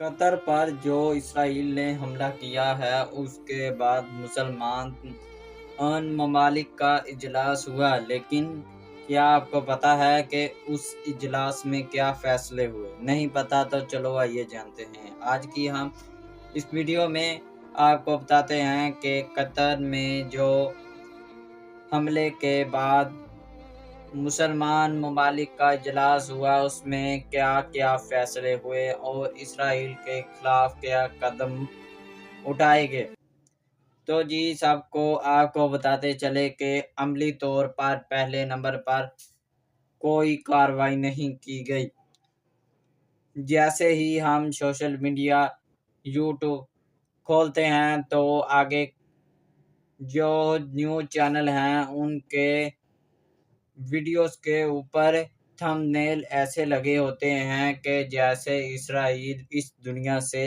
قطر پر جو اسرائیل نے حملہ کیا ہے اس کے بعد مسلمان ممالک کا اجلاس ہوا، لیکن کیا آپ کو پتا ہے کہ اس اجلاس میں کیا فیصلے ہوئے؟ نہیں پتا تو چلو آئیے جانتے ہیں۔ آج کی ہم اس ویڈیو میں آپ کو بتاتے ہیں کہ قطر میں جو حملے کے بعد مسلمان ممالک کا اجلاس ہوا اس میں کیا کیا فیصلے ہوئے اور اسرائیل کے خلاف کیا قدم اٹھائے گئے۔ تو جی سب کو آپ کو بتاتے چلے کہ عملی طور پر پہلے نمبر پر کوئی کارروائی نہیں کی گئی۔ جیسے ہی ہم سوشل میڈیا یوٹیوب کھولتے ہیں تو آگے جو نیوز چینل ہیں ان کے ویڈیوز کے اوپر تھمب نیل ایسے لگے ہوتے ہیں کہ جیسے اسرائیل اس دنیا سے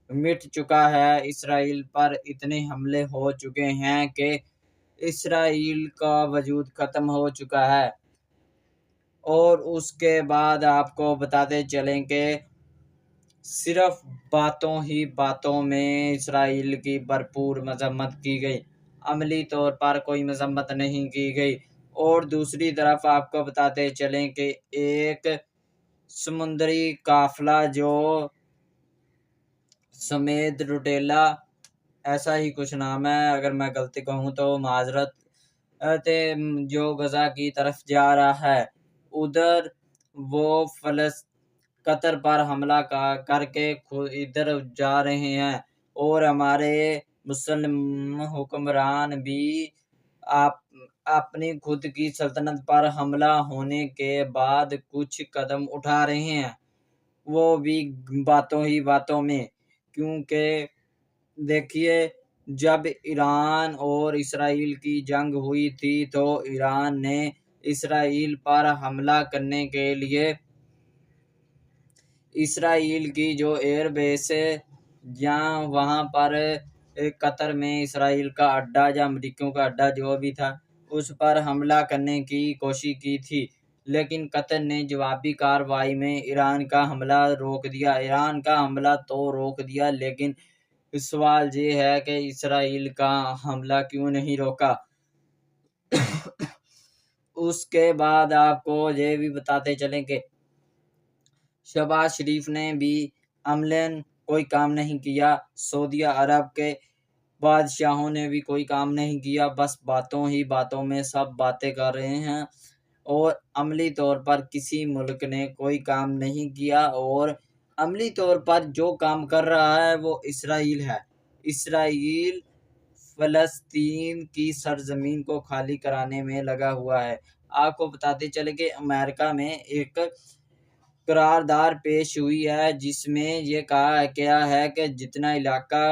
مٹ چکا ہے، اسرائیل پر اتنے حملے ہو چکے ہیں کہ اسرائیل کا وجود ختم ہو چکا ہے۔ اور اس کے بعد آپ کو بتاتے چلیں کہ صرف باتوں ہی باتوں میں اسرائیل کی بھرپور مذمت کی گئی، عملی طور پر کوئی مذمت نہیں کی گئی۔ اور دوسری طرف آپ کو بتاتے چلیں کہ ایک سمندری قافلہ جو سمیت روٹیلا ایسا ہی کچھ نام ہے، اگر میں غلطی کہوں تو معذرت، جو غزہ کی طرف جا رہا ہے، ادھر وہ قطر پر حملہ کر کے ادھر جا رہے ہیں۔ اور ہمارے مسلم حکمران بھی اپنی خود کی سلطنت پر حملہ ہونے کے بعد کچھ قدم اٹھا رہے ہیں، وہ بھی باتوں ہی باتوں میں۔ کیونکہ دیکھیے جب ایران اور اسرائیل کی جنگ ہوئی تھی تو ایران نے اسرائیل پر حملہ کرنے کے لیے اسرائیل کی جو ایئر بیس ہے جہاں وہاں پر قطر میں اسرائیل کا اڈا یا امریکیوں کا اڈا جو بھی تھا اس پر حملہ کرنے کی کوشش کی تھی، لیکن قطر نے جوابی کارروائی میں ایران کا حملہ روک دیا۔ ایران کا حملہ تو روک دیا، لیکن سوال یہ ہے کہ اسرائیل کا حملہ کیوں نہیں روکا؟ اس کے بعد آپ کو یہ بھی بتاتے چلیں کہ شہباز شریف نے بھی عملاً کوئی کام نہیں کیا، سعودی عرب کے بادشاہوں نے بھی کوئی کام نہیں کیا، بس باتوں ہی باتوں میں سب باتیں کر رہے ہیں اور عملی طور پر کسی ملک نے کوئی کام نہیں کیا۔ اور عملی طور پر جو کام کر رہا ہے وہ اسرائیل ہے۔ اسرائیل فلسطین کی سرزمین کو خالی کرانے میں لگا ہوا ہے۔ آپ کو بتاتے چلے کہ امریکہ میں ایک قرارداد پیش ہوئی ہے جس میں یہ کہا گیا ہے کہ جتنا علاقہ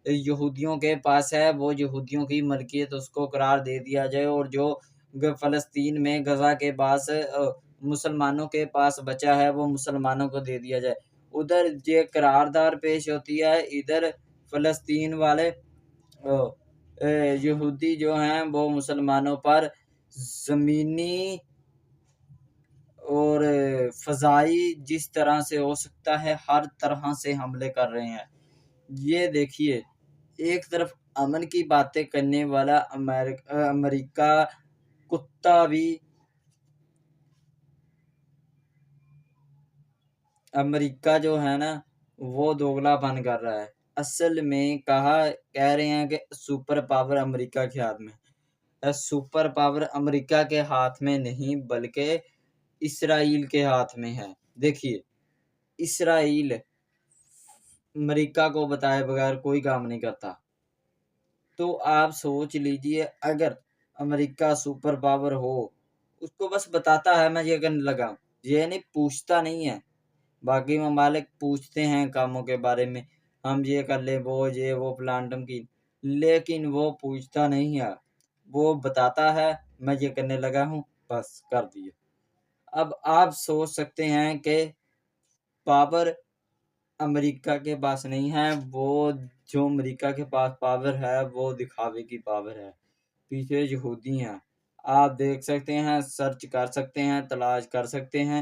یہودیوں کے پاس ہے وہ یہودیوں کی ملکیت اس کو قرار دے دیا جائے، اور جو فلسطین میں غزہ کے پاس مسلمانوں کے پاس بچا ہے وہ مسلمانوں کو دے دیا جائے۔ ادھر یہ قرارداد پیش ہوتی ہے، ادھر فلسطین والے یہودی جو ہیں وہ مسلمانوں پر زمینی اور فضائی جس طرح سے ہو سکتا ہے ہر طرح سے حملے کر رہے ہیں۔ یہ دیکھیے ایک طرف امن کی باتیں کرنے والا امریکہ کتا بھی امریکہ جو ہے نا وہ دوگلا پن کر رہا ہے۔ اصل میں کہہ رہے ہیں کہ سپر پاور امریکہ کے ہاتھ میں، سپر پاور امریکہ کے ہاتھ میں نہیں بلکہ اسرائیل کے ہاتھ میں ہے۔ دیکھیے اسرائیل امریکہ کو بتائے بغیر کوئی کام نہیں کرتا، تو آپ سوچ لیجئے اگر امریکہ سپر پاور ہو، اس کو بس بتاتا ہے میں یہ کرنے لگا، یہ نہیں پوچھتا نہیں ہے۔ باقی ممالک پوچھتے ہیں کاموں کے بارے میں، ہم یہ کر لیں وہ پلانٹم کی، لیکن وہ پوچھتا نہیں ہے، وہ بتاتا ہے میں یہ کرنے لگا ہوں، بس کر دیا۔ اب آپ سوچ سکتے ہیں کہ پاور امریکہ کے پاس نہیں ہے، وہ جو امریکہ کے پاس پاور ہے وہ دکھاوے کی پاور ہے، پیچھے یہودی ہیں۔ آپ دیکھ سکتے ہیں، سرچ کر سکتے ہیں، تلاش کر سکتے ہیں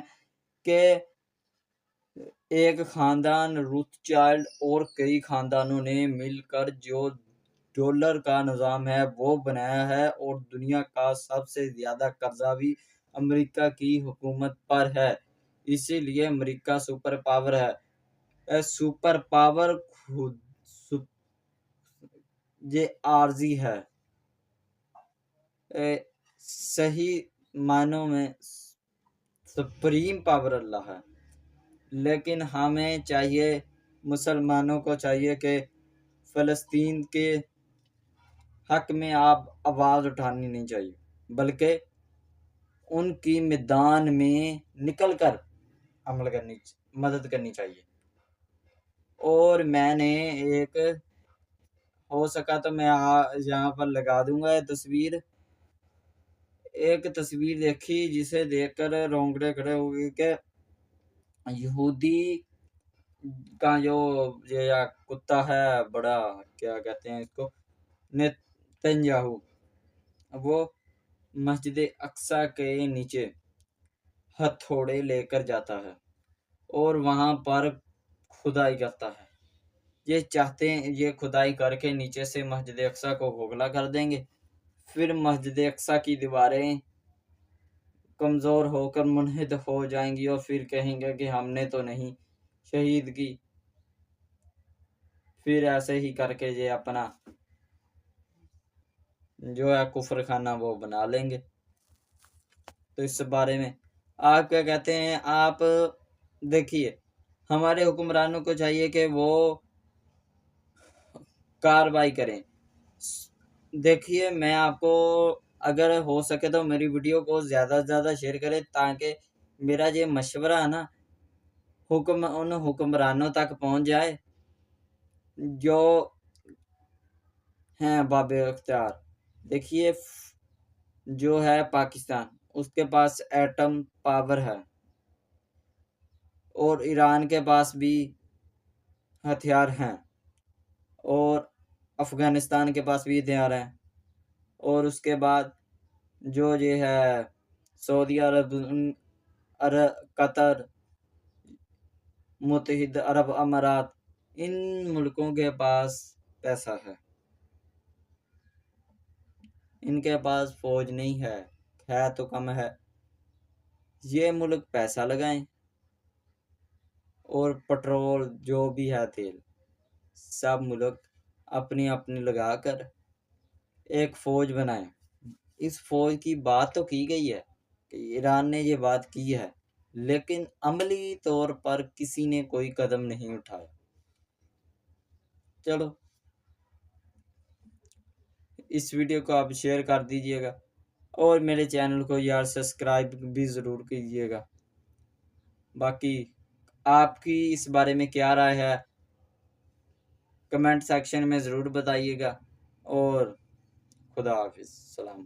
کہ ایک خاندان روتھ چائلڈ اور کئی خاندانوں نے مل کر جو ڈالر کا نظام ہے وہ بنایا ہے، اور دنیا کا سب سے زیادہ قرضہ بھی امریکہ کی حکومت پر ہے۔ اسی لیے امریکہ سپر پاور ہے۔ سپر پاور یہ عارضی ہے، صحیح معنوں میں سپریم پاور اللہ ہے۔ لیکن ہمیں چاہیے، مسلمانوں کو چاہیے کہ فلسطین کے حق میں آپ آواز اٹھانی نہیں چاہیے، بلکہ ان کی میدان میں نکل کر مدد کرنی چاہیے۔ اور میں نے ایک ہو سکا تو میں یہاں پر لگا دوں گا تصویر، ایک تصویر دیکھی جسے دیکھ کر رونگٹے کھڑے ہو گئے کہ یہودی کا جو یہ کتا ہے بڑا، کیا کہتے ہیں اس کو، نیتنیاہو، وہ مسجد اقصی کے نیچے ہتھوڑے لے کر جاتا ہے اور وہاں پر کھدائی کرتا ہے۔ یہ چاہتے ہیں یہ کھدائی کر کے نیچے سے مسجد اقصی کو کھوکھلا کر دیں گے، پھر مسجد اقصی کی دیواریں کمزور ہو کر منہدم ہو جائیں گی، اور پھر کہیں گے کہ ہم نے تو نہیں شہید کی۔ پھر ایسے ہی کر کے یہ اپنا جو ہے کفر خانہ وہ بنا لیں گے۔ تو اس بارے میں آپ کیا کہتے ہیں؟ آپ دیکھیے، ہمارے حکمرانوں کو چاہیے کہ وہ کارروائی کریں۔ دیکھیے، میں آپ کو اگر ہو سکے تو میری ویڈیو کو زیادہ سے زیادہ شیئر کریں، تاکہ میرا یہ مشورہ ہے نا ان حکمرانوں تک پہنچ جائے جو ہیں باب اختیار۔ دیکھیے، جو ہے پاکستان، اس کے پاس ایٹم پاور ہے، اور ایران کے پاس بھی ہتھیار ہیں، اور افغانستان کے پاس بھی ہتھیار ہیں، اور اس کے بعد جو یہ ہے سعودی عرب، قطر، متحدہ عرب امارات، ان ملکوں کے پاس پیسہ ہے، ان کے پاس فوج نہیں ہے تو کم ہے۔ یہ ملک پیسہ لگائیں اور پٹرول جو بھی ہے تیل، سب ملک اپنی اپنی لگا کر ایک فوج بنائیں۔ اس فوج کی بات تو کی گئی ہے کہ ایران نے یہ بات کی ہے، لیکن عملی طور پر کسی نے کوئی قدم نہیں اٹھایا۔ چلو، اس ویڈیو کو آپ شیئر کر دیجئے گا، اور میرے چینل کو یار سبسکرائب بھی ضرور کیجئے گا۔ باقی آپ کی اس بارے میں کیا رائے ہے کمنٹ سیکشن میں ضرور بتائیے گا، اور خدا حافظ، سلام۔